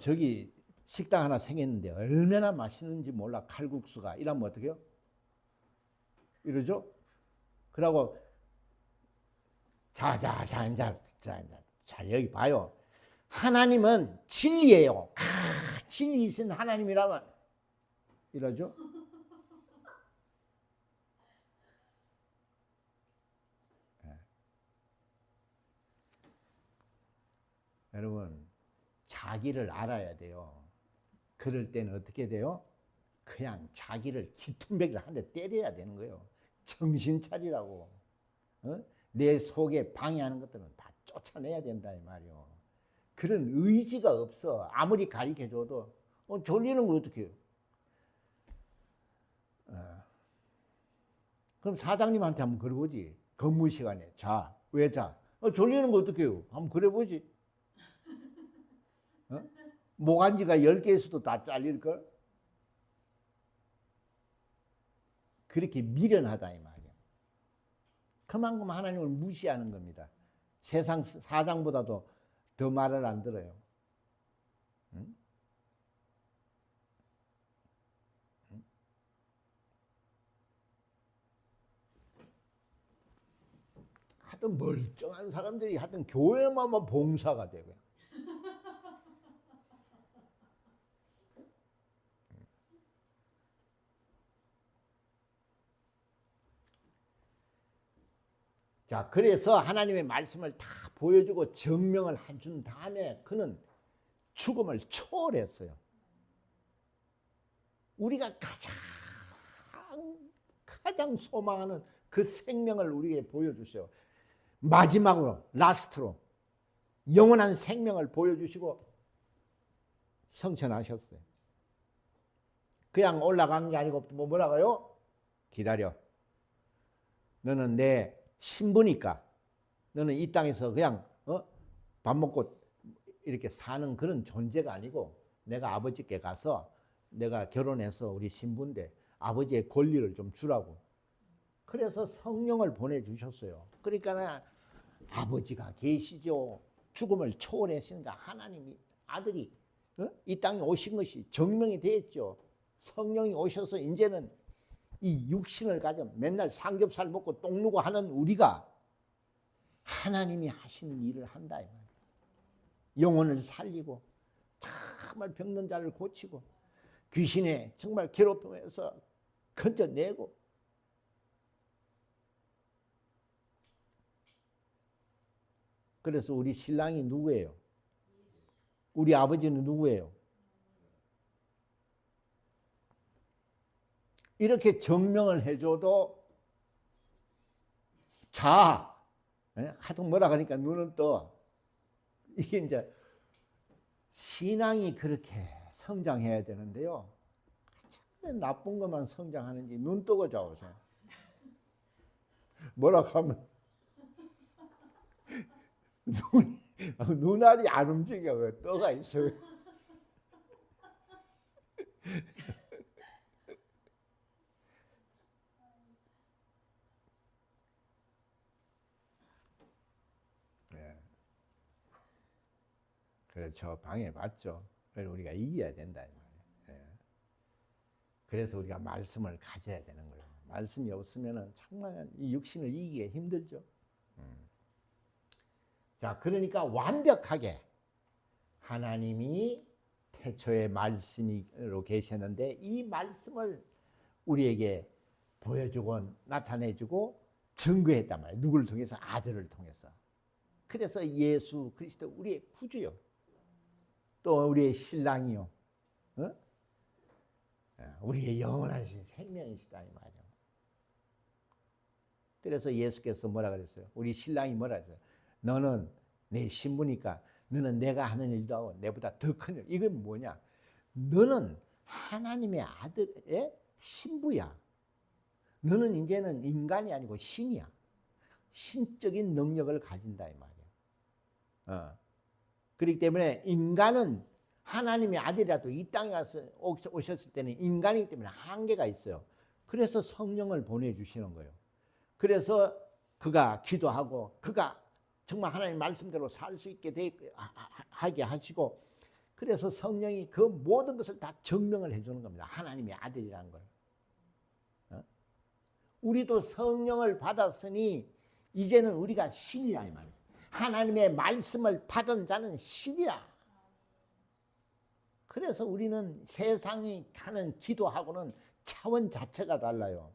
A: 저기 식당 하나 생겼는데 얼마나 맛있는지 몰라 칼국수가 이러면 어떻게 해요? 이러죠? 그러고 자 여기 봐요. 하나님은 진리예요. 진리이신 하나님이라면 이러죠? 여러분 자기를 알아야 돼요. 그럴 때는 어떻게 돼요? 그냥 자기를 기툰배기를 한 대 때려야 되는 거예요. 정신 차리라고. 내 속에 방해하는 것들은 다 쫓아내야 된다 이 말이요. 그런 의지가 없어. 아무리 가르쳐줘도 졸리는 걸 어떻게 해요? 그럼 사장님한테 한번 그려보지. 근무 시간에 자, 왜 자? 졸리는 거 어떻게 해요? 한번 그려보지. 모간지가 10개 있어도 다 잘릴걸? 그렇게 미련하다 이 말이야. 그만큼 하나님을 무시하는 겁니다. 세상 사장보다도 더 말을 안 들어요. 응? 응? 하여튼 멀쩡한 사람들이 하여튼 교회만 봉사가 되고요. 자, 그래서 하나님의 말씀을 다 보여주고 증명을 해준 다음에 그는 죽음을 초월했어요. 우리가 가장 소망하는 그 생명을 우리에게 보여주세요. 마지막으로 라스트로 영원한 생명을 보여주시고 성천하셨어요. 그냥 올라간 게 아니고 뭐라고요? 기다려. 너는 내 신부니까 너는 이 땅에서 그냥 밥 먹고 이렇게 사는 그런 존재가 아니고 내가 아버지께 가서 내가 결혼해서 우리 신부인데 아버지의 권리를 좀 주라고. 그래서 성령을 보내주셨어요. 그러니까 아버지가 계시죠. 죽음을 초월하시니까 하나님이 아들이 이 땅에 오신 것이 증명이 됐죠. 성령이 오셔서 이제는 이 육신을 가져 맨날 삼겹살 먹고 똥 누고 하는 우리가 하나님이 하시는 일을 한다 이 말이에요. 영혼을 살리고 정말 병든 자를 고치고 귀신의 정말 괴롭힘에서 건져내고 그래서 우리 신랑이 누구예요? 우리 아버지는 누구예요? 이렇게 증명을 해줘도 자, 하도 뭐라 하니까 눈은 떠. 이게 이제 신앙이 그렇게 성장해야 되는데요. 참 나쁜 것만 성장하는지 눈 뜨고 자오세요. 뭐라 하면 눈알이 안 움직여. 떠가 있어요. 그래서 방해받죠. 그래서 우리가 이겨야 된다. 그래서 우리가 말씀을 가져야 되는 거예요. 말씀이 없으면 정말 이 육신을 이기기 힘들죠. 자, 그러니까 완벽하게 하나님이 태초에 말씀으로 계셨는데 이 말씀을 우리에게 보여주고 나타내주고 증거했단 말이에요. 누구를 통해서? 아들을 통해서. 그래서 예수 그리스도 우리의 구주요. 또 우리의 신랑이요. 어? 우리의 영원하신 생명이시다 이 말이야. 그래서 예수께서 뭐라 그랬어요? 우리 신랑이 뭐라 했어요? 너는 내 신부니까 너는 내가 하는 일도 하고 내보다 더 큰 일. 이건 뭐냐? 너는 하나님의 아들의 신부야. 너는 이제는 인간이 아니고 신이야. 신적인 능력을 가진다 이 말이야. 그렇기 때문에 인간은 하나님의 아들이라도 이 땅에 와서 오셨을 때는 인간이기 때문에 한계가 있어요. 그래서 성령을 보내주시는 거예요. 그래서 그가 기도하고 그가 정말 하나님 말씀대로 살 수 있게 하게 하시고, 그래서 성령이 그 모든 것을 다 증명을 해주는 겁니다. 하나님의 아들이라는 걸. 우리도 성령을 받았으니 이제는 우리가 신이라 이 말이에요. 하나님의 말씀을 받은 자는 신이라. 그래서 우리는 세상이 하는 기도하고는 차원 자체가 달라요.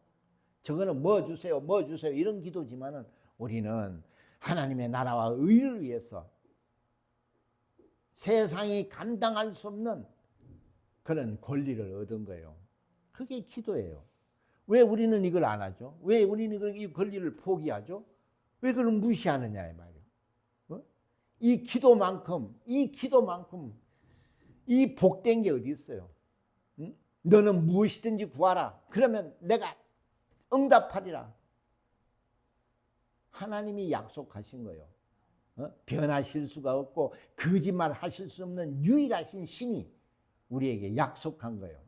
A: 저거는 뭐 주세요, 뭐 주세요 이런 기도지만은 우리는 하나님의 나라와 의를 위해서 세상이 감당할 수 없는 그런 권리를 얻은 거예요. 그게 기도예요. 왜 우리는 이걸 안 하죠? 왜 우리는 이 권리를 포기하죠? 왜 그걸 무시하느냐 이 말이에요. 이 기도만큼 이 복된 게 어디 있어요? 너는 무엇이든지 구하라. 그러면 내가 응답하리라. 하나님이 약속하신 거예요. 변하실 수가 없고 거짓말 하실 수 없는 유일하신 신이 우리에게 약속한 거예요.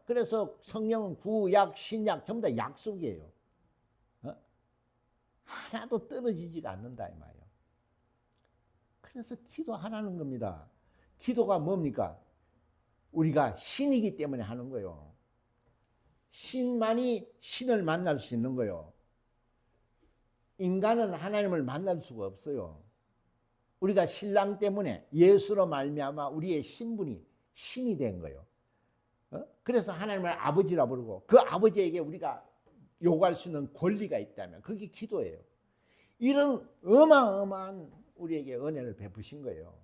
A: 그래서 성령은 구약, 신약 전부 다 약속이에요. 하나도 떨어지지가 않는다 이 말이에요. 그래서 기도하라는 겁니다. 기도가 뭡니까? 우리가 신이기 때문에 하는 거예요. 신만이 신을 만날 수 있는 거예요. 인간은 하나님을 만날 수가 없어요. 우리가 신랑 때문에 예수로 말미암아 우리의 신분이 신이 된 거예요. 그래서 하나님을 아버지라 부르고 그 아버지에게 우리가 요구할 수 있는 권리가 있다면 그게 기도예요. 이런 어마어마한 우리에게 은혜를 베푸신 거예요.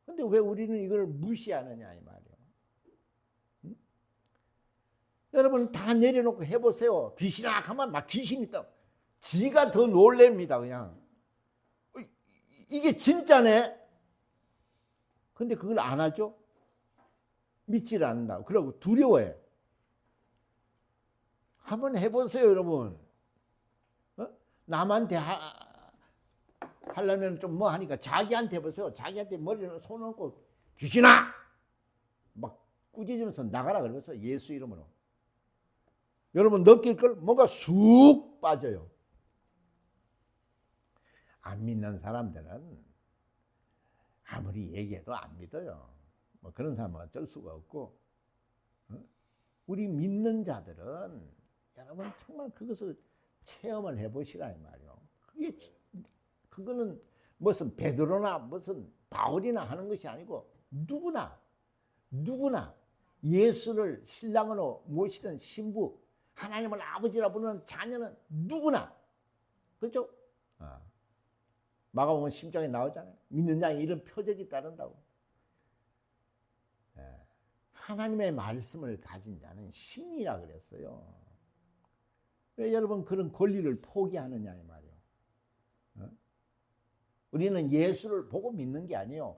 A: 그런데 왜 우리는 이걸 무시하느냐 이 말이에요. 여러분 다 내려놓고 해보세요. 귀신아 하면 막 귀신이 떠. 지가 더 놀랍니다 그냥. 이게 진짜네. 근데 그걸 안 하죠. 믿지를 않는다. 그러고 두려워해. 한번 해보세요 여러분. 남한테 하려면 좀 뭐 하니까 자기한테 해보세요. 자기한테 머리를 손 얹고 귀신아! 막 꾸짖으면서 나가라 그러면서 예수 이름으로. 여러분 느낄 걸 뭔가 쑥 빠져요. 안 믿는 사람들은 아무리 얘기해도 안 믿어요. 뭐 그런 사람은 어쩔 수가 없고, 우리 믿는 자들은 여러분 정말 그것을 체험을 해보시라 이 말이요. 그거는 무슨 베드로나 무슨 바울이나 하는 것이 아니고 누구나 예수를 신랑으로 모시던 신부, 하나님을 아버지라 부르는 자녀는 누구나, 그렇죠? 마가복음 10장에 나오잖아요. 믿는 자에 이런 표적이 따른다고. 하나님의 말씀을 가진 자는 신이라 그랬어요. 왜 여러분 그런 권리를 포기하느냐 이 말이에요. 우리는 예수를 보고 믿는 게 아니에요.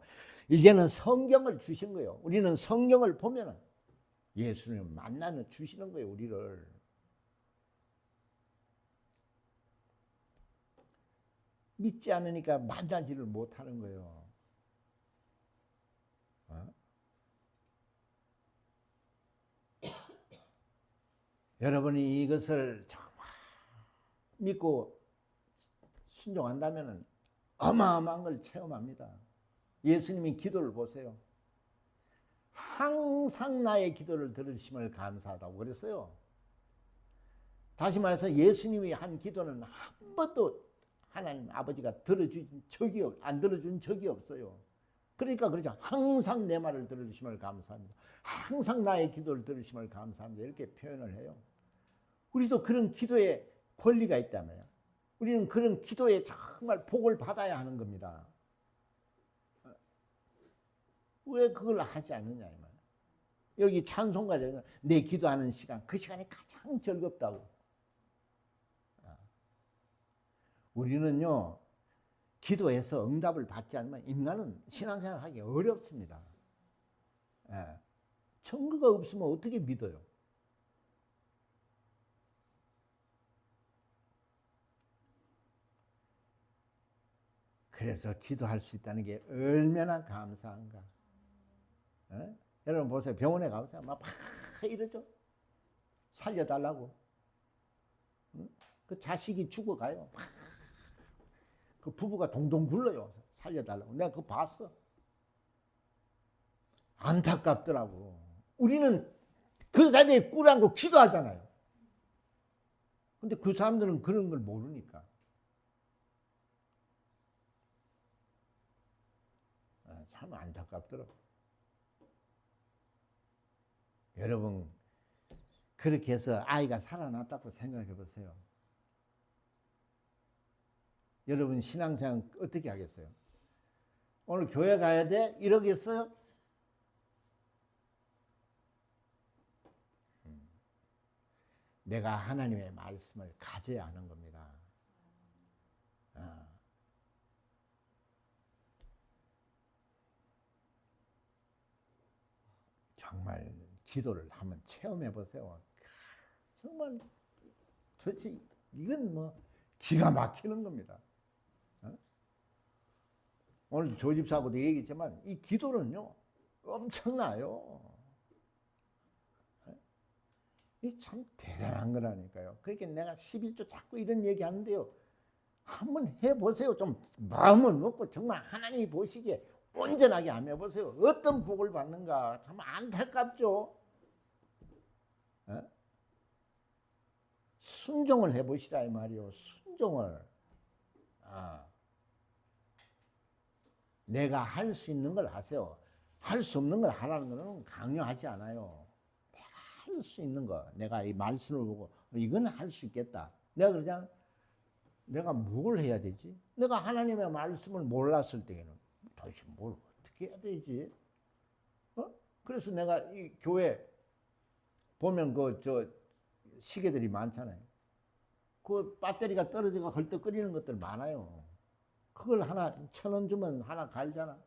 A: 이제는 성경을 주신 거예요. 우리는 성경을 보면 예수를 만나는 주시는 거예요. 우리를. 믿지 않으니까 만나지를 못하는 거예요. 여러분이 이것을 정말 믿고 순종한다면 어마어마한 걸 체험합니다. 예수님이 기도를 보세요. 항상 나의 기도를 들으심을 감사하다고 그랬어요. 다시 말해서 예수님이 한 기도는 한 번도 하나님 아버지가 안 들어준 적이 없어요. 그러니까 그러죠. 항상 내 말을 들으심을 감사합니다. 항상 나의 기도를 들으심을 감사합니다. 이렇게 표현을 해요. 우리도 그런 기도에 권리가 있다며요. 우리는 그런 기도에 정말 복을 받아야 하는 겁니다. 왜 그걸 하지 않느냐 이 말이야. 여기 찬송가잖아요. 내 기도하는 시간, 그 시간이 가장 즐겁다고. 우리는요, 기도해서 응답을 받지 않으면 인간은 신앙생활 하기 어렵습니다. 예. 증거가 없으면 어떻게 믿어요? 그래서 기도할 수 있다는 게 얼마나 감사한가. 예? 여러분 보세요. 병원에 가보세요. 막 이러죠. 살려달라고. 응? 그 자식이 죽어가요. 그 부부가 동동 굴러요. 살려달라고. 내가 그거 봤어. 안타깝더라고. 우리는 그 자리에 꿇안고 기도하잖아요. 근데 그 사람들은 그런 걸 모르니까. 참 안타깝더라고. 여러분, 그렇게 해서 아이가 살아났다고 생각해 보세요. 여러분 신앙생활 어떻게 하겠어요? 오늘 교회 가야 돼? 이러겠어요? 내가 하나님의 말씀을 가져야 하는 겁니다. 정말 기도를 한번 체험해 보세요. 정말 도대체 이건 뭐 기가 막히는 겁니다. 오늘 조집사하고도 얘기했지만 이 기도는요 엄청나요. 이 참 대단한 거라니까요. 그러니까 내가 11조 자꾸 이런 얘기 하는데요. 한번 해보세요. 좀 마음을 먹고 정말 하나님이 보시기에 온전하게 한번 해보세요. 어떤 복을 받는가 참 안타깝죠. 순종을 해보시라 이 말이요. 순종을. 내가 할 수 있는 걸 하세요. 할 수 없는 걸 하라는 것은 강요하지 않아요. 내가 할 수 있는 거, 내가 이 말씀을 보고 이건 할 수 있겠다. 내가 그러잖아. 내가 뭘 해야 되지? 내가 하나님의 말씀을 몰랐을 때에는 도대체 뭘 어떻게 해야 되지? 그래서 내가 이 교회 보면 저 시계들이 많잖아요. 그 배터리가 떨어지고 헐떡거리는 것들 많아요. 그걸 하나 1,000원 주면 하나 갈잖아.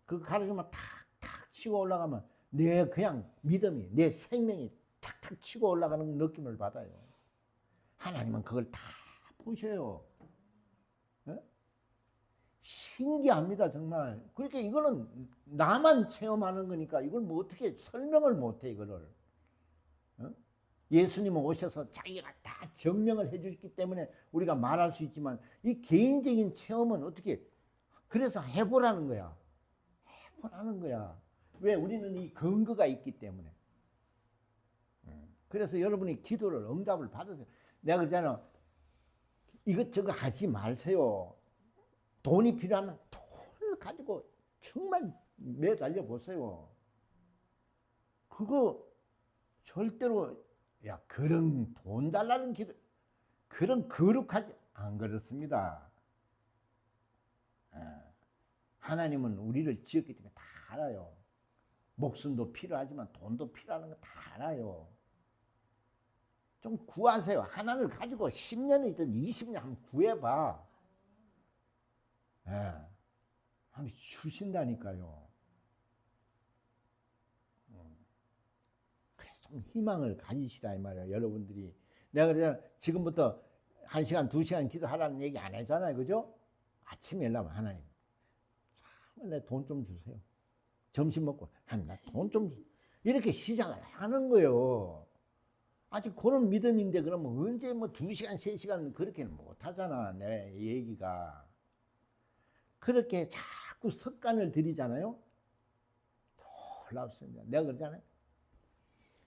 A: 그거 갈아주면 탁탁 치고 올라가면 내 그냥 믿음이, 내 생명이 탁탁 치고 올라가는 느낌을 받아요. 하나님은 그걸 다 보셔요. 네? 신기합니다 정말. 그러니까 이거는 나만 체험하는 거니까 이걸 뭐 어떻게 설명을 못해 이거를. 예수님은 오셔서 자기가 다 증명을 해주셨기 때문에 우리가 말할 수 있지만 이 개인적인 체험은 어떻게 그래서 해보라는 거야. 해보라는 거야. 왜? 우리는 이 근거가 있기 때문에. 그래서 여러분이 기도를 응답을 받으세요. 내가 그러잖아. 이것저것 하지 마세요. 돈이 필요하면 돈을 가지고 정말 매달려 보세요. 그거 절대로 야 그런 돈 달라는 기도 그런 거룩하지 안 그렇습니다. 하나님은 우리를 지었기 때문에 다 알아요. 목숨도 필요하지만 돈도 필요하는 거 다 알아요. 좀 구하세요. 하나를 가지고 10년이든 20년 한번 구해봐. 한번 주신다니까요. 그래서 좀 희망을 가지시라 이 말이에요. 여러분들이. 내가 그러잖아. 지금부터 1시간, 2시간 기도하라는 얘기 안 했잖아요. 그죠? 아침에 일어나면 하나님. 참, 내 돈 좀 주세요. 점심 먹고, 하나님, 나 돈 좀 주세요. 이렇게 시작을 하는 거예요. 아직 그런 믿음인데, 그러면 언제 뭐 2시간, 3시간 그렇게는 못 하잖아. 내 얘기가. 그렇게 자꾸 습관을 들이잖아요. 놀랍습니다. 내가 그러잖아요.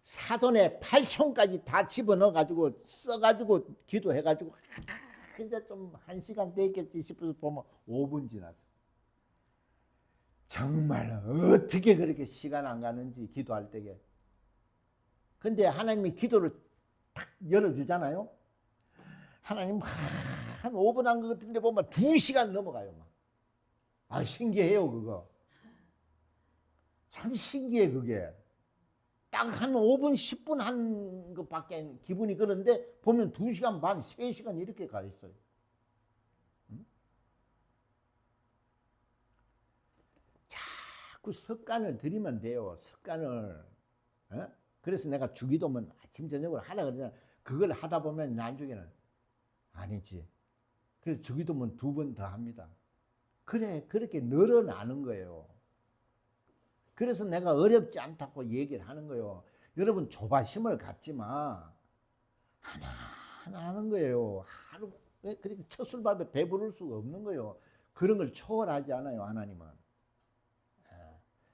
A: 사돈에 8촌까지 다 집어넣어가지고 써가지고 기도해가지고 이제 좀 1시간 되겠지 싶어서 보면 5분 지났어. 정말 어떻게 그렇게 시간 안 가는지 기도할 때에. 근데 하나님이 기도를 탁 열어주잖아요. 하나님 한 5분 한 것 같은데 보면 2시간 넘어가요. 막. 아, 신기해요, 그거. 참 신기해, 그게. 딱 한 5분, 10분 한 것밖에 기분이 그런데 보면 2시간 반, 3시간 이렇게 가 있어요. 자꾸 습관을 들이면 돼요. 습관을. 어? 그래서 내가 주기도문 아침 저녁으로 하라 그러잖아. 그걸 하다 보면 나중에는 아니지. 그래서 주기도문 2번 더 합니다. 그래, 그렇게 늘어나는 거예요. 그래서 내가 어렵지 않다고 얘기를 하는 거예요. 여러분 조바심을 갖지 마. 하나 하는 거예요. 하루, 그렇게 첫 술밥에 배부를 수가 없는 거예요. 그런 걸 초월하지 않아요, 하나님은.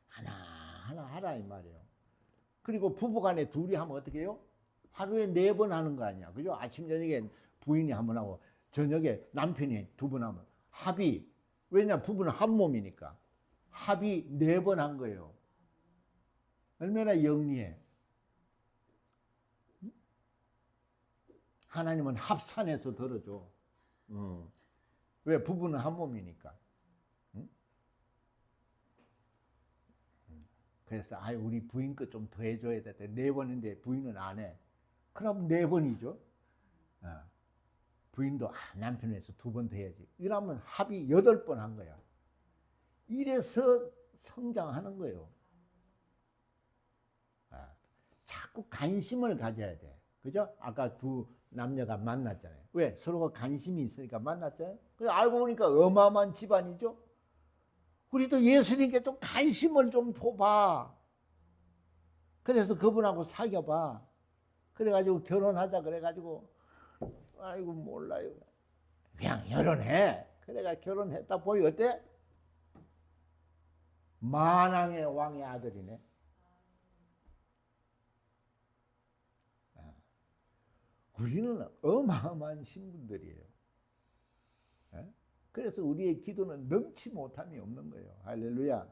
A: 하나 하라 이 말이에요. 그리고 부부간에 둘이 하면 어떻게 해요? 하루에 4번 하는 거 아니야. 그죠? 아침 저녁에 부인이 한 번 하고 저녁에 남편이 2번 하면 합의. 왜냐? 부부는 한 몸이니까. 합의 4번 한 거예요. 얼마나 영리해. 하나님은 합산해서 들어줘. 왜? 부부는 한 몸이니까. 그래서 우리 부인 거 좀 더 해줘야 돼. 4번인데 부인은 안 해. 그럼 4번이죠. 부인도 남편에서 2번 더 해야지. 이러면 합의 8번 한 거야. 이래서 성장하는 거예요. 자꾸 관심을 가져야 돼. 그죠? 아까 두 남녀가 만났잖아요. 왜? 서로가 관심이 있으니까 만났잖아요. 알고 보니까 어마어마한 집안이죠. 우리도 예수님께 좀 관심을 좀 줘봐. 그래서 그분하고 사귀어봐. 그래가지고 결혼하자 그래가지고 아이고 몰라요. 그냥 결혼해. 그래가 결혼했다 보니 어때? 만왕의 왕의 아들이네. 우리는 어마어마한 신분들이에요. 그래서 우리의 기도는 넘치 못함이 없는 거예요. 할렐루야.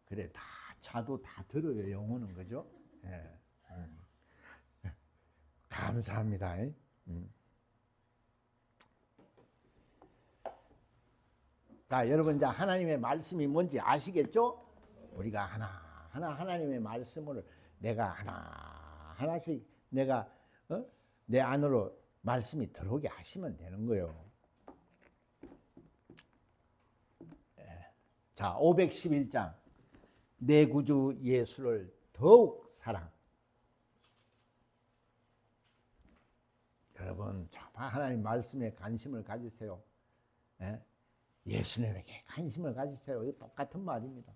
A: 그래, 다 자도 다 들어요. 영혼은. 그죠? 감사합니다. 자, 여러분 이제 하나님의 말씀이 뭔지 아시겠죠? 우리가 하나님의 말씀을 내가 하나씩 내가 내 안으로 말씀이 들어오게 하시면 되는 거예요. 자, 511장 내 구주 예수를 더욱 사랑. 여러분 정말 하나님 말씀에 관심을 가지세요. 예수님에게 관심을 가지세요. 이거 똑같은 말입니다.